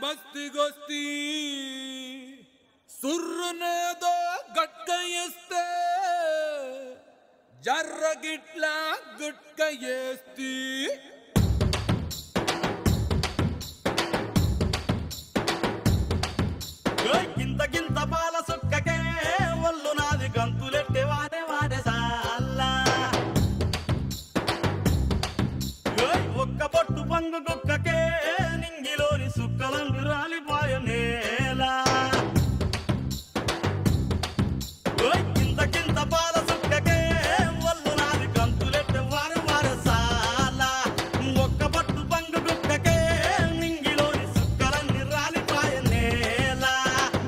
బస్తిగొస్తి సుర్రునేదో గట్క వేస్తే జర్రగిట్ల గుట్క వేస్తి గింత గింత పాల సుక్కకే ఒళ్ళు నాది గంతులెట్టే వాడే వాడే సాల్లా ఒక్క పొట్టు పంగు కుక్కకే నింగిలోని సుక్కలందు రాలిపోయ నేలా గింత గింత పాల సుక్కకే ఒళ్ళు నాది గంతులెట్టే వాడే వాడే సాల్లా ఒక్క పొట్టు పంగు కుక్కకే నింగిలోని సుక్కలన్నీ రాలిపోయ నేలా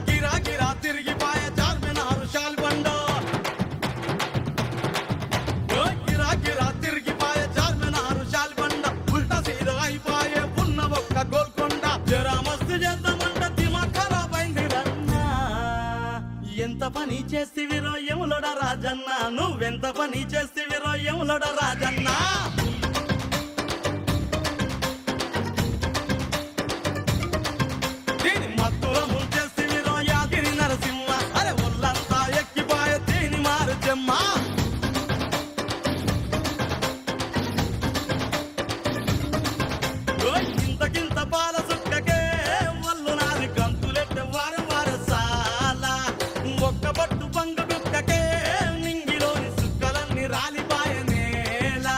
గిరా గిరా తిరిగిపోయ చార్మినారు షాల్బండో గిరా గిరా తిరిగిపోయ చార్మినారు షాల్బండ ఉల్టా సీదా అయిపోయే ఉన్న ఒక్క గోల్కొండ జరా మస్తు చేద్దామంట దిమాగ్ ఖరాబ్ అయింది రన్నా ఎంత పని చేస్తివిరో యములోడ రాజన్న నువ్వెంత పని చేస్తివిరో యములోడ రాజన్న దీని మత్తుల ముంచేస్తివిరో యాగిరి నరసింహ అరే ఒళ్ళంతా ఎక్కిపోయే దీని మారు జమ్మ గింత గింత పాల సుక్కకే ఒళ్ళు నాది గంతులెట్టే వారం వార సాల ఒక్క పట్టు పంగు కుక్కకే నింగిలోని సుక్కలన్నీ రాలిపాయ నేలా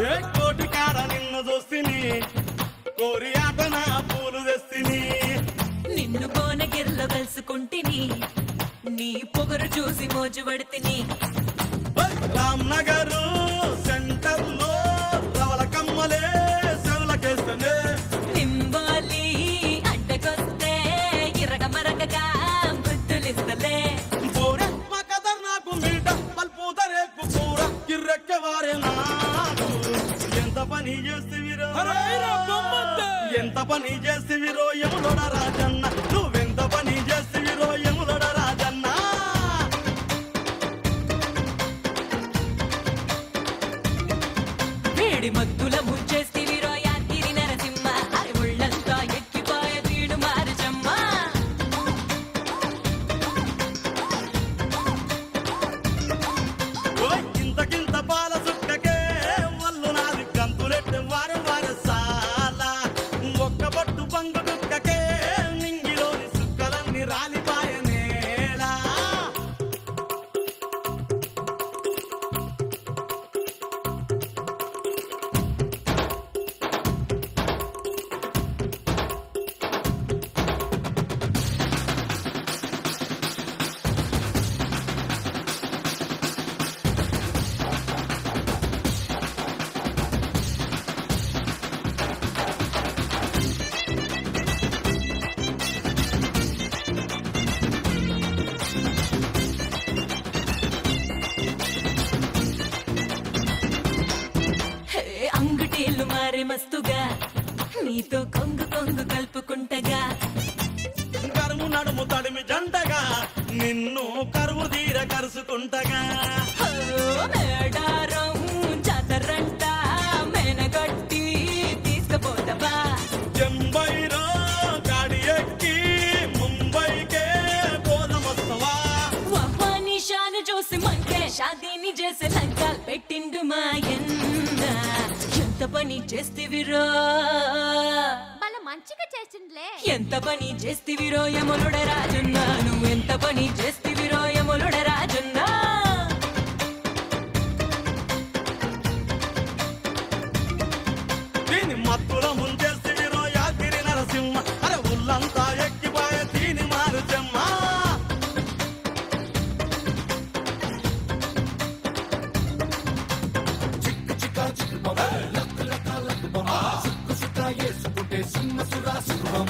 ఏ కోటి కాడ నిన్ను చూస్తిని కోరి ఆట నా పూలు తెస్తిని నిన్ను కోనగిరిలో కలుసుకుంటిని నీ పొగరు చూసి మోజు పడితిని రామ్ నగర్ సెంటర్ లో రవల కమ్మలే సెవలకేస్తనే నింబాలి అడ్డకొస్తే ఇరగ మరగగా బుద్ధులిస్తలే పూరే మా కదర్ నాకు మీట పల్పూదరేకు పూర కిర్రెక్కే వారే నాకు ఎంత పని చేస్తివిరో ఎంత పని చేస్తివిరో యములోడ రాజన్న నువ్వెంత పని చేస్తివిరో యములోడ రాజన్న వేడి మత్తుల ముంచేస్తివిరో యాగిరి నరసింహ అరే ఒళ్ళంతా ఎక్కిపాయ తీడు మారుచమ్మ గింత గింత పాల సుక్కకే ఒళ్ళు నాది గంతులెట్టే వారం వార సాల ఒక్క పట్టు పంగు కుక్కకే నింగిలోని సుక్కలన్నీ రాలిపాయ నేలా హే, అంగుటీలు మారే మస్తుగా నీతో కొంగు కొంగు కలుపుకుంటగా కరువు నడుము తడిమి జంటగా నిన్ను కరువు తీర కరుసుకుంటగా ఓ, మేడారం జాతరంట మేనగట్టి తీసుకుపోతావా చెంబైలో గాడి ఎక్కి ముంబైకే పోదమొస్తవా వవ్వా నిషాను చూసి మంటే షాదీని చేసి లంకాలు పెట్టిండు మాయన్న ఎంత పని చేస్తివిరో వాళ్ళ మంచిగా చేసిండ్లే ఎంత పని చేస్తివిరో యములుడ రాజున్నా నువ్వెంత పని చేస్తివిరో యములుడ రాజున్నా దీని మత్తుల ముంచేస్తివిరో యాగిరి నరసింహ అరే ఉల్లంతా ఎక్కిపోయే దీని మారు జమ్మ చిక్క చిక్క లక్ లక లక్ బమ సుక్కు సుత్ర యేసుకుంటే సింహ సురా సురం